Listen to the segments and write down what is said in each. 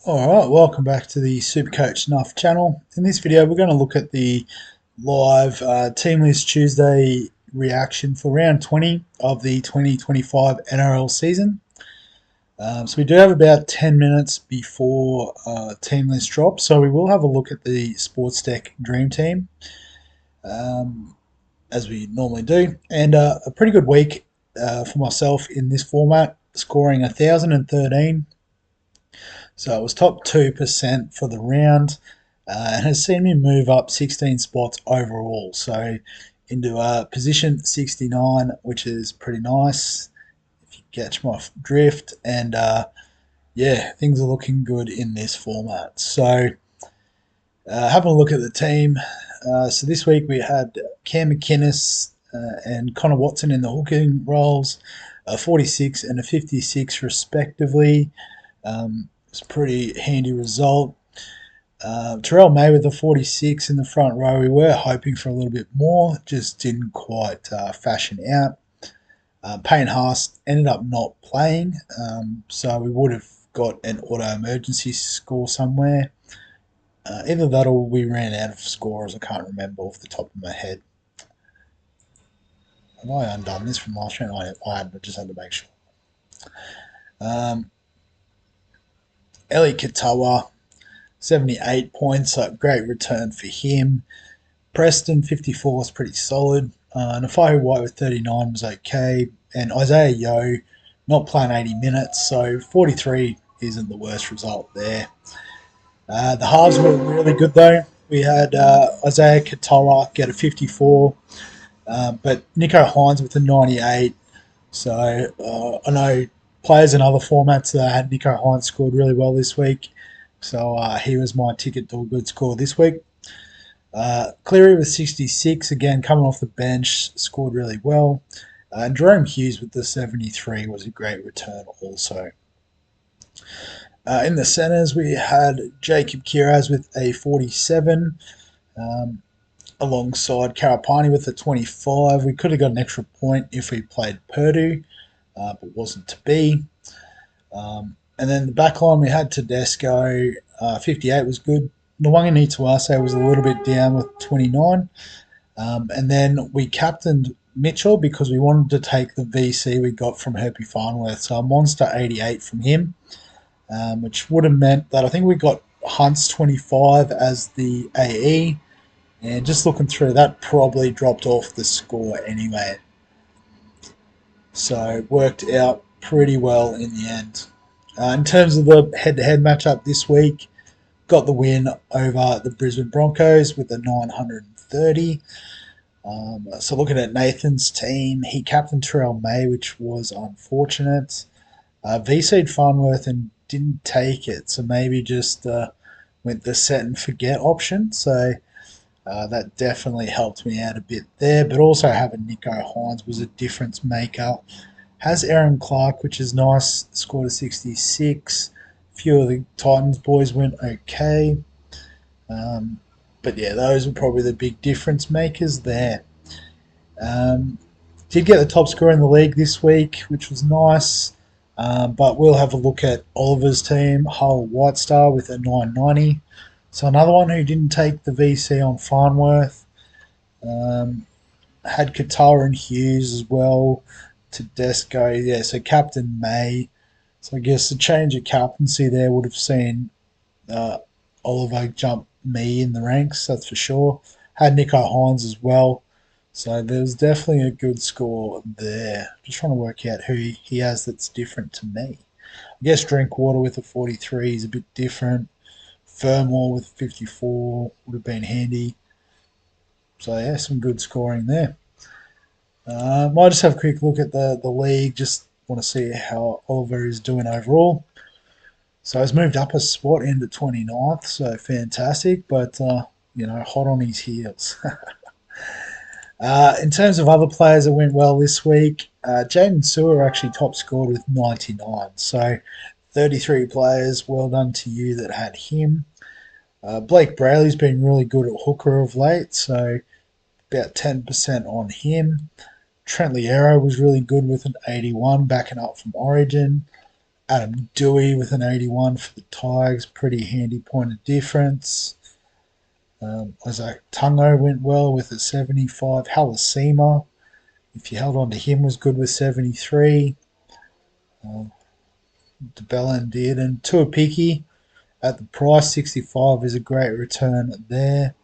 Alright, welcome back to the Supercoach Nuff channel. In this video we're going to look at the live Team List Tuesday reaction for round 20 of the 2025 NRL season. So we do have about 10 minutes before Team List drops, so we will have a look at the Sportsdeck Dream Team as we normally do. And a pretty good week for myself in this format, scoring 1,013. So it was top 2% for the round and has seen me move up 16 spots overall. So into position 69, which is pretty nice, if you catch my drift. And yeah, things are looking good in this format. So having a look at the team. So this week we had Cam McInnes and Connor Watson in the hooking roles, a 46 and a 56 respectively. It's a pretty handy result. Terrell May with the 46 in the front row. We were hoping for a little bit more, just didn't quite fashion out. Payne Haas ended up not playing, so we would have got an auto emergency score somewhere. Either that or we ran out of scorers. I can't remember off the top of my head. Have I undone this from last round? I hadn't, I just had to make sure. Eli Katoa, 78 points, so great return for him. Preston, 54 is pretty solid. Nafai White with 39 was okay. And Isaiah Yeo not playing 80 minutes, so 43 isn't the worst result there. The halves were really good though. We had Isaiah Katoa get a 54, but Nico Hines with a 98. So I know players in other formats that had Nico Hines scored really well this week. So he was my ticket to a good score this week. Cleary with 66, again coming off the bench, scored really well. And Jerome Hughes with the 73 was a great return also. In the centres we had Jacob Kiraz with a 47, alongside Karapani with a 25. We could have got an extra point if we played Purdue, but wasn't to be. And then the back line we had Tedesco, 58 was good. Nwangani Tuase was a little bit down with 29. And then we captained Mitchell because we wanted to take the VC we got from Herpy Farnworth. So a monster 88 from him, which would have meant that I think we got Hunt's 25 as the AE. And just looking through, that probably dropped off the score anyway. So it worked out pretty well in the end. In terms of the head-to-head matchup this week, got the win over the Brisbane Broncos with a 930. So looking at Nathan's team, he captained Terrell May, which was unfortunate. VC'd Farnworth and didn't take it, so maybe just went the set and forget option. So that definitely helped me out a bit there, but also having Nico Hines was a difference maker. Has Aaron Clark, which is nice, scored a 66. A few of the Titans boys went okay. But yeah, those were probably the big difference makers there. Did get the top scorer in the league this week, which was nice. But we'll have a look at Oliver's team, Hull White Star with a 990. So another one who didn't take the VC on Farnworth. Had Katoa and Hughes as well. Tedesco, yeah, so Captain May. So I guess the change of captaincy there would have seen Oliver jump me in the ranks, that's for sure. Had Nico Hines as well. So there was definitely a good score there. Just trying to work out who he has that's different to me. I guess Drinkwater with a 43 is a bit different. Fermor with 54 would have been handy. So yeah, some good scoring there. Might just have a quick look at the league. Just want to see how Oliver is doing overall. So he's moved up a spot into 29th, so fantastic. But hot on his heels. In terms of other players that went well this week, Jaden Sewer actually top scored with 99. So 33 players, well done to you that had him. Blake Brayley's been really good at hooker of late, so about 10% on him. Trent Liero was really good with an 81, backing up from Origin. Adam Dewey with an 81 for the Tigers, pretty handy point of difference. Isaac Tungo went well with a 75. Halasima, if you held on to him, was good with 73. DeBella did. And Tuapiki at the price, 65 is a great return there.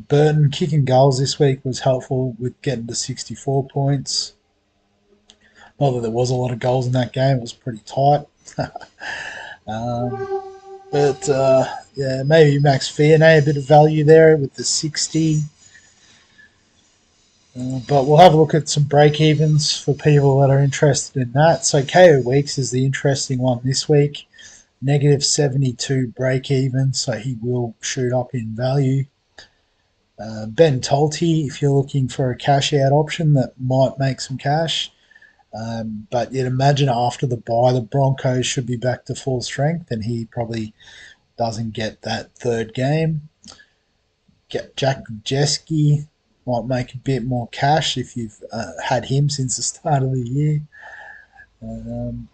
Burton kicking goals this week was helpful with getting to 64 points. Not that there was a lot of goals in that game, it was pretty tight. But yeah, maybe Max Fiernay, a bit of value there with the 60. But we'll have a look at some break evens for people that are interested in that. So KO Weeks is the interesting one this week. Negative 72 break even, so he will shoot up in value. Ben Tolte, if you're looking for a cash out option that might make some cash. But you'd imagine after the bye, the Broncos should be back to full strength, and he probably doesn't get that third game. Jack Jeske might make a bit more cash if you've had him since the start of the year.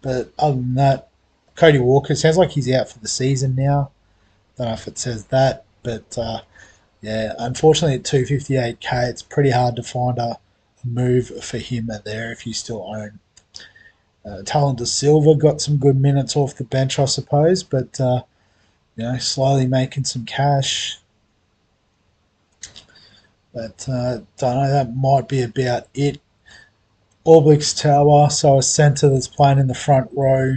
But other than that, Cody Walker sounds like he's out for the season now. Don't know if it says that, but yeah, unfortunately at 258k, it's pretty hard to find a move for him there if you still own. Talon De Silva got some good minutes off the bench, I suppose, but slowly making some cash. But don't know, that might be about it. Orbix Tower, so a centre that's playing in the front row.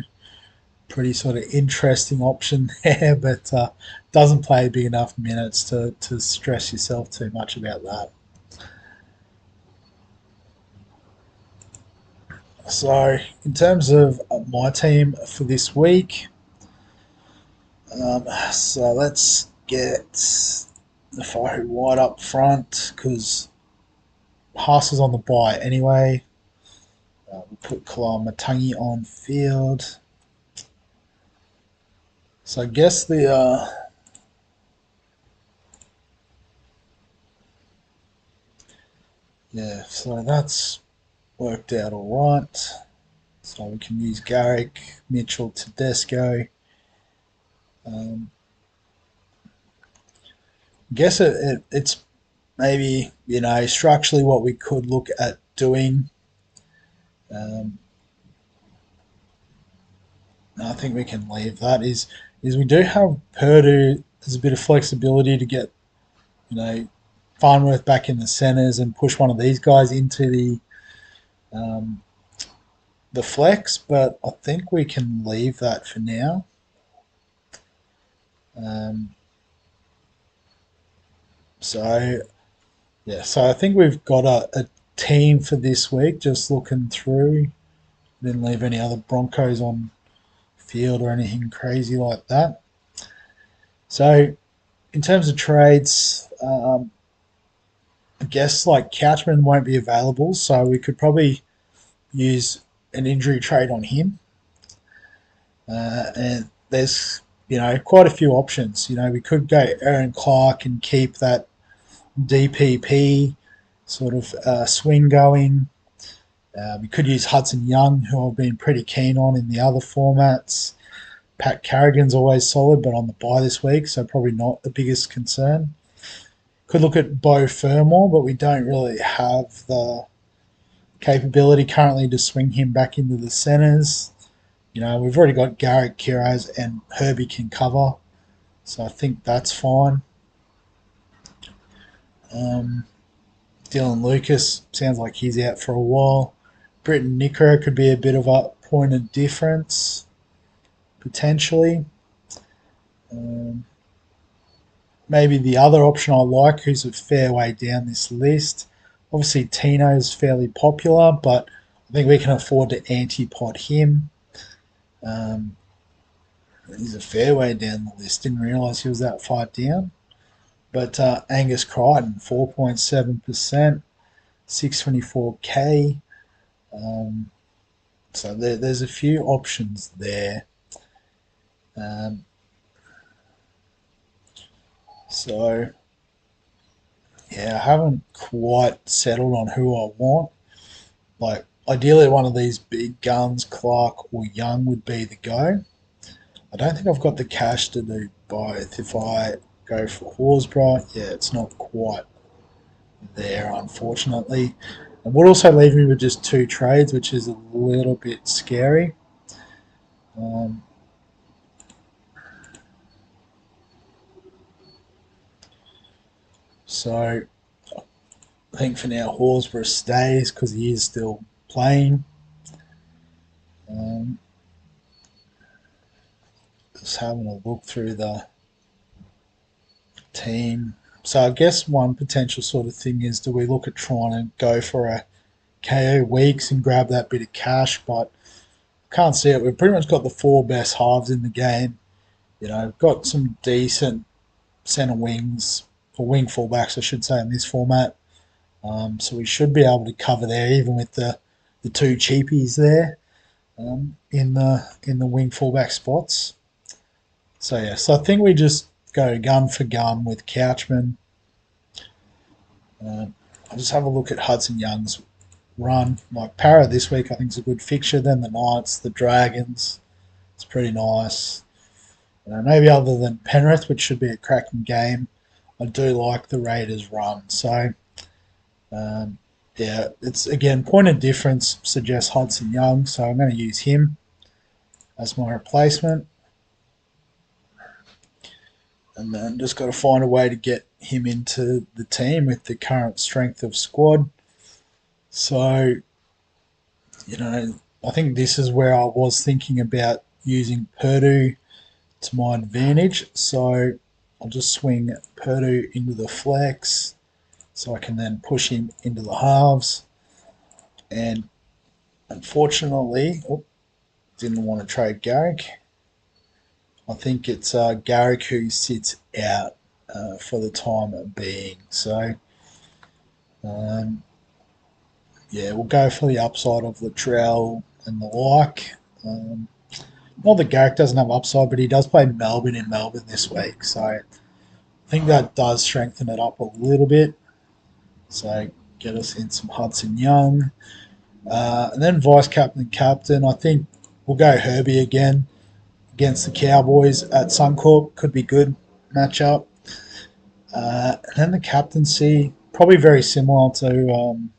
Pretty sort of interesting option there, but doesn't play big enough minutes to stress yourself too much about that. So, in terms of my team for this week, so let's get the Fahu White up front because Haas is on the bye anyway. We'll put Kalama Matangi on field. So I guess yeah, so that's worked out all right. So we can use Garrick, Mitchell, Tedesco. I guess it's maybe, structurally what we could look at doing. I think we can leave that is we do have Purdue. There's a bit of flexibility to get, Farnworth back in the centres and push one of these guys into the flex, but I think we can leave that for now. So I think we've got a team for this week. Just looking through, didn't leave any other Broncos on field or anything crazy like that. So in terms of trades, I guess like Couchman won't be available, so we could probably use an injury trade on him. And there's quite a few options. We could go Aaron Clark and keep that DPP sort of swing going. We could use Hudson Young, who I've been pretty keen on in the other formats. Pat Carrigan's always solid, but on the bye this week, so probably not the biggest concern. Could look at Beau Fermor, but we don't really have the capability currently to swing him back into the centres. We've already got Garrett, Kiraz, and Herbie can cover, so I think that's fine. Dylan Lucas sounds like he's out for a while. Britton Nicker could be a bit of a point of difference, potentially. Maybe the other option I like, who's a fair way down this list. Obviously, Tino's fairly popular, but I think we can afford to anti-pot him. He's a fair way down the list. Didn't realise he was that far down. But Angus Crichton, 4.7%, 624k. So there's a few options there. So Yeah, I haven't quite settled on who I want. Like, ideally, one of these big guns, Clark or Young, would be the go. I don't think I've got the cash to do both. If I go for Horsburgh, yeah, it's not quite there, unfortunately. It would also leave me with just two trades, which is a little bit scary. Um, so I think for now Horsburgh stays because he is still playing. Um, just having a look through the team. So I guess one potential sort of thing is, do we look at trying to go for a KO Weeks and grab that bit of cash? But can't see it. We've pretty much got the four best halves in the game. You know, got some decent centre wings, or wing fullbacks, I should say, in this format. So we should be able to cover there, even with the two cheapies there in the wing fullback spots. So yeah, so I think we just go gun for gun with Couchman. I'll just have a look at Hudson Young's run. Like Para this week, I think is a good fixture. Then the Knights, the Dragons, it's pretty nice. Maybe other than Penrith, which should be a cracking game, I do like the Raiders' run. So um, yeah, it's again point of difference suggests Hudson Young, so I'm going to use him as my replacement, and then just got to find a way to get him into the team with the current strength of squad. So I think this is where I was thinking about using Purdue to my advantage. So I'll just swing Purdue into the flex so I can then push him into the halves. And unfortunately, didn't want to trade Garrick. I think it's Garrick who sits out for the time being. So, um, yeah, we'll go for the upside of Latrell and the like. Um, Not that Garrick doesn't have upside, but he does play Melbourne in Melbourne this week. So I think that does strengthen it up a little bit. So get us in some Hudson Young. And then vice captain and captain. I think we'll go Herbie again against the Cowboys at Suncorp. Could be good matchup. And then the captaincy, probably very similar to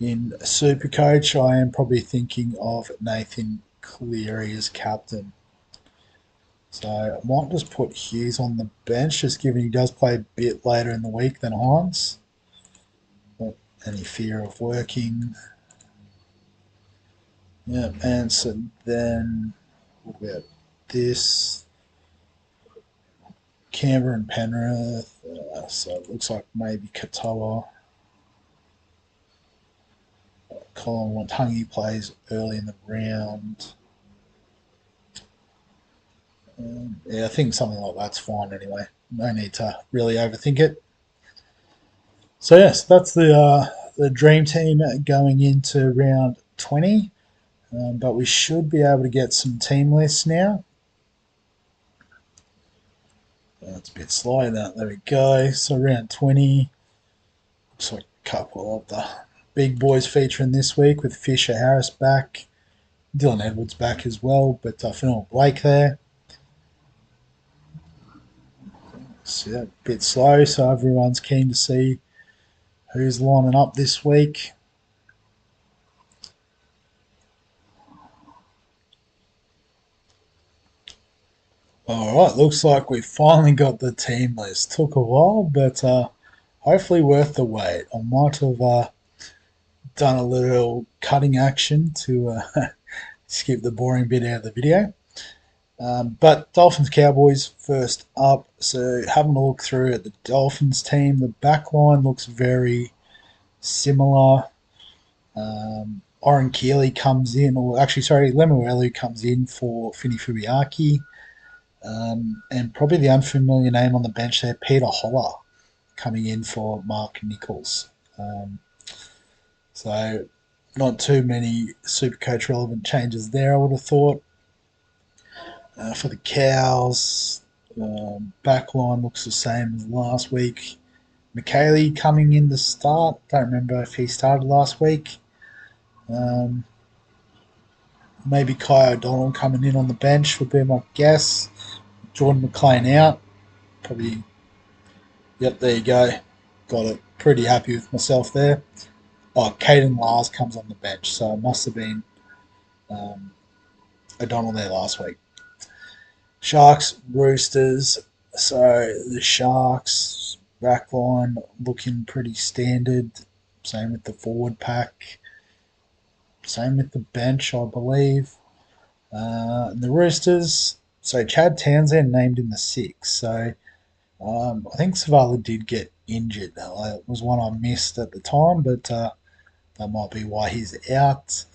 in Supercoach. I am probably thinking of Nathan Cleary as captain. So I might just put Hughes on the bench, just given he does play a bit later in the week than Hines. Not any fear of working. Yeah, and so then what about this? Canberra and Penrith. So it looks like maybe Katoa. Colin Wontungi plays early in the round. Yeah, I think something like that's fine anyway. No need to really overthink it. So yes, that's the dream team going into round 20. But we should be able to get some team lists now. It's a bit slow. There we go. So round 20. Looks like a couple of the big boys featuring this week with Fisher Harris back. Dylan Edwards back as well, but Fennell Blake there. So yeah, a bit slow, so everyone's keen to see who's lining up this week. All right, looks like we finally got the team list. Took a while, but hopefully worth the wait. I might have done a little cutting action to skip the boring bit out of the video. But Dolphins Cowboys first up. So having a look through at the Dolphins team, the back line looks very similar. Oren Keeley comes in, or actually, sorry, Lemuelu comes in for Fini Fubiaki. And probably the unfamiliar name on the bench there, Peter Holler, coming in for Mark Nichols. So not too many Supercoach relevant changes there, I would have thought. For the Cows, back line looks the same as last week. McKaylee coming in to start. Don't remember if he started last week. Um, Maybe Kai O'Donnell coming in on the bench would be my guess. Jordan McLean out. Probably, yep, there you go. Got it. Pretty happy with myself there. Oh, Caden Lars comes on the bench, so it must have been um, O'Donnell there last week. Sharks, Roosters. So the Sharks backline looking pretty standard. Same with the forward pack. Same with the bench, I believe. And the Roosters. So Chad Townsend named in the six. So I think Savala did get injured. It was one I missed at the time, but that might be why he's out.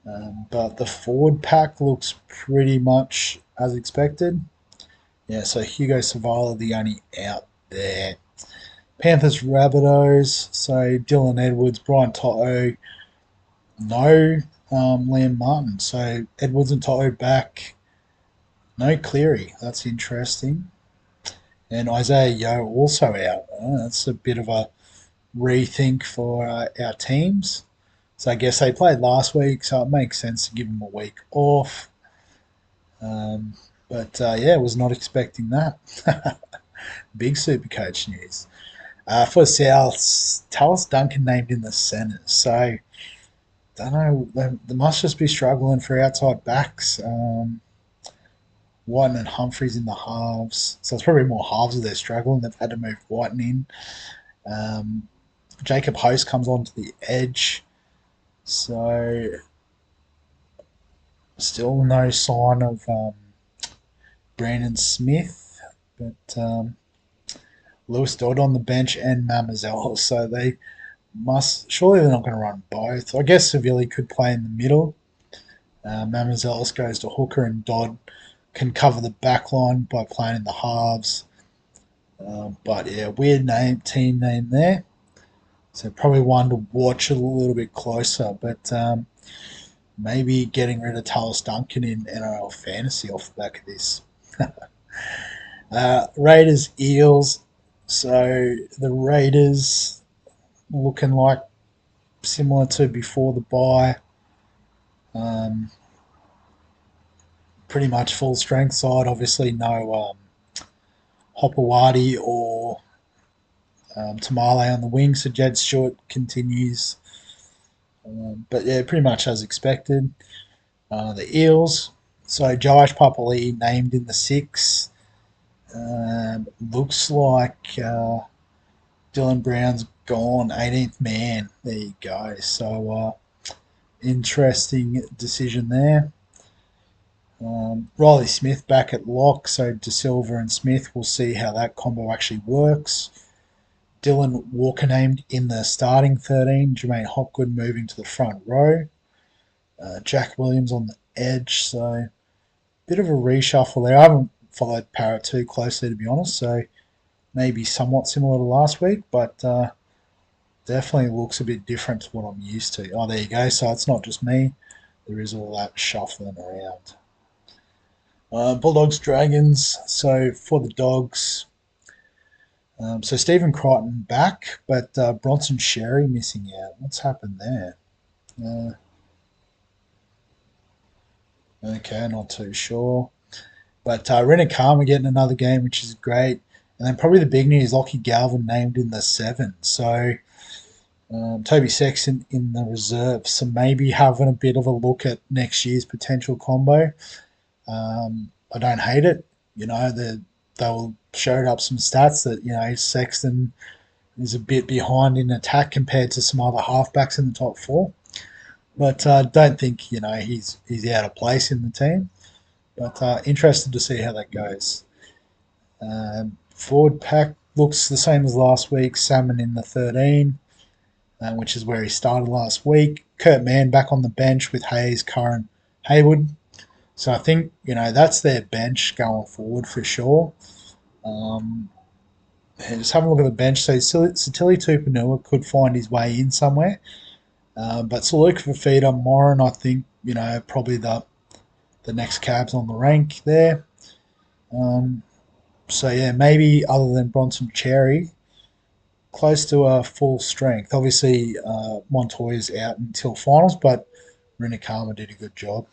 But the forward pack looks pretty much as expected. Yeah, so Hugo Savala, the only out there. Panthers, Rabbitohs, so Dylan Edwards, Brian Toto, no Liam Martin. So Edwards and Toto back, no Cleary. That's interesting. And Isaiah Yeo also out. That's a bit of a rethink for our teams. So I guess they played last week, so it makes sense to give them a week off. Um, but yeah, was not expecting that. Big super coach news. For South, Tallis Duncan named in the centre. So, don't know, they must just be struggling for outside backs. Whiten and Humphreys in the halves. So it's probably more halves that they're struggling. They've had to move Whiten in. Um, Jacob Host comes onto the edge. So, still no sign of Brandon Smith. But Lewis Dodd on the bench and Mamazella. So they surely they're not going to run both. I guess Seville could play in the middle. Mamazelis goes to hooker and Dodd can cover the back line by playing in the halves. But yeah, weird team name there. So probably one to watch a little bit closer. But maybe getting rid of Tallis Duncan in NRL fantasy off the back of this. Raiders, Eels. So the Raiders looking like similar to before the bye. Pretty much full strength side. Obviously, no Hopewadi or Tamale on the wing, so Jed Stewart continues. But yeah, pretty much as expected. The Eels. So Joash Papali named in the six. Looks like Dylan Brown's gone, 18th man. There you go. So interesting decision there. Riley Smith back at lock, so De Silva and Smith. We'll see how that combo actually works. Dylan Walker named in the starting 13. Jermaine Hopgood moving to the front row. Jack Williams on the edge, so bit of a reshuffle there. I haven't followed Parrot too closely, to be honest, so maybe somewhat similar to last week, but definitely looks a bit different to what I'm used to. Oh, there you go. So it's not just me. There is all that shuffling around. Bulldogs, Dragons. So for the Dogs, so Stephen Crichton back, but Bronson Sherry missing out. What's happened there? Okay, not too sure. But Renna Karma getting another game, which is great. And then probably the big news, Lockie Galvin named in the 7. So Toby Sexton in the reserve. So maybe having a bit of a look at next year's potential combo. I don't hate it. You know, they'll show up some stats that, you know, Sexton is a bit behind in attack compared to some other halfbacks in the top 4. But I don't think, you know, he's out of place in the team. But interested to see how that goes. Forward pack looks the same as last week. Salmon in the 13, which is where he started last week. Kurt Mann back on the bench with Hayes, Curran, Haywood. So I think, you know, that's their bench going forward for sure. Just have a look at the bench. So Satili Tupanua could find his way in somewhere. But Saluk Fafita, Moran, I think, you know, probably the next cabs on the rank there. So yeah, maybe other than Bronson Cherry, close to a full strength. Obviously, Montoya's out until finals, but Rinakama did a good job.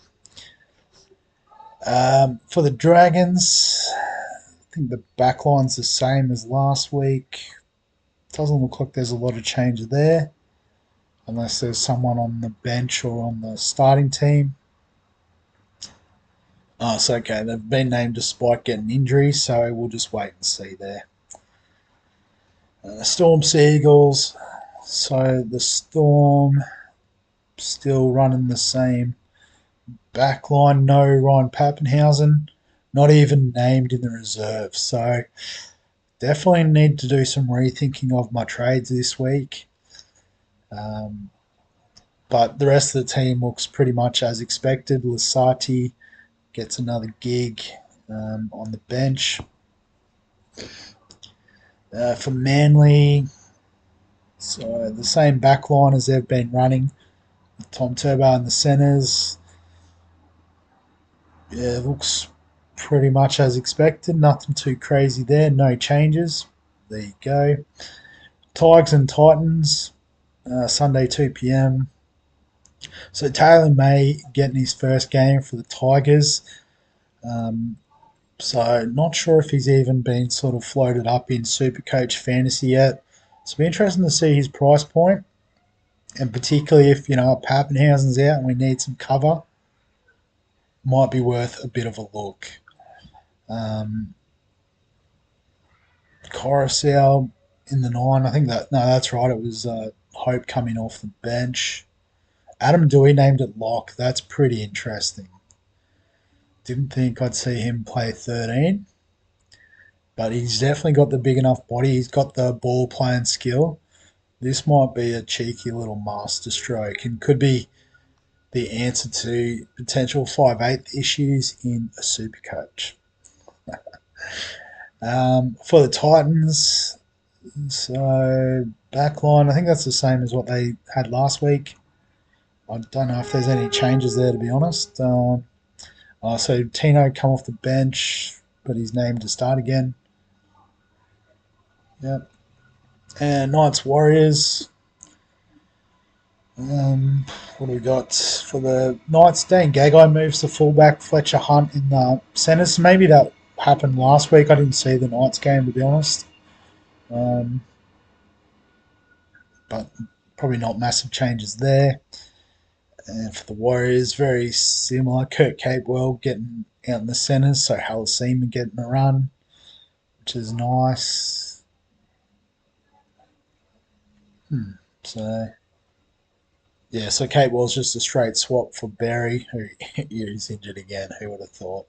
For the Dragons, I think the backline's the same as last week. Doesn't look like there's a lot of change there, unless there's someone on the bench or on the starting team. Oh, it's okay. They've been named despite getting injuries, so we'll just wait and see there. Storm Seagulls. So the Storm still running the same backline. No Ryan Pappenhausen, not even named in the reserve. So definitely need to do some rethinking of my trades this week. But the rest of the team looks pretty much as expected. Lasati gets another gig on the bench. For Manly, so the same backline as they've been running. With Tom Turbo in the centres. Yeah, it looks pretty much as expected. Nothing too crazy there. No changes. There you go. Tigers and Titans, Sunday 2 p.m. So Taylor May getting his first game for the Tigers. So not sure if he's even been sort of floated up in Supercoach Fantasy yet. So it'll be interesting to see his price point, and particularly if Pappenhausen's out and we need some cover, might be worth a bit of a look. Coruscant in the 9. I think that's right. It was Hope coming off the bench. Adam Dewey named it lock. That's pretty interesting. Didn't think I'd see him play 13, but he's definitely got the big enough body. He's got the ball playing skill. This might be a cheeky little master stroke and could be the answer to potential 5/8 issues in a super coach. For the Titans, so backline, I think that's the same as what they had last week. I don't know if there's any changes there, to be honest. So Tino come off the bench, but he's named to start again. Yep. And Knights Warriors. What do we got for the Knights? Dan Gagai moves to fullback. Fletcher Hunt in the centres. Maybe that happened last week. I didn't see the Knights game, to be honest. But probably not massive changes there. And for the Warriors, very similar. Kurt Capewell getting out in the centres, so Halasima getting a run, which is nice. So, yeah, so Capewell's just a straight swap for Berry, who is injured again. Who would have thought?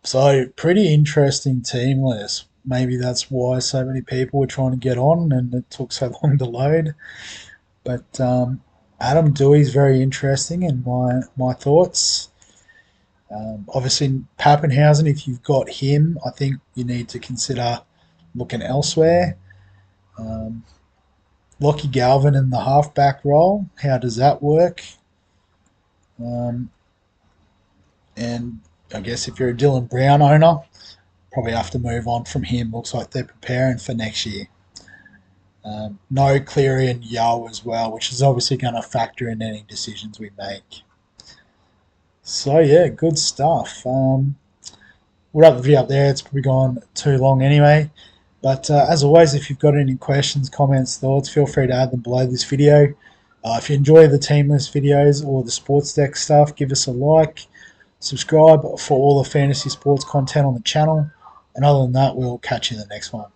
So, pretty interesting team list. Maybe that's why so many people were trying to get on and it took so long to load. But Adam Dewey's very interesting in my thoughts. Obviously, Pappenhausen, if you've got him, I think you need to consider looking elsewhere. Lockie Galvin in the halfback role, how does that work? And I guess if you're a Dylan Brown owner, probably have to move on from him. Looks like they're preparing for next year. No Cleary and Yao as well, which is obviously going to factor in any decisions we make. So yeah, good stuff. We'll wrap the video up there. It's probably gone too long anyway. But as always, if you've got any questions, comments, thoughts, feel free to add them below this video. If you enjoy the team list videos or the sports deck stuff, give us a like. Subscribe for all the fantasy sports content on the channel. And other than that, we'll catch you in the next one.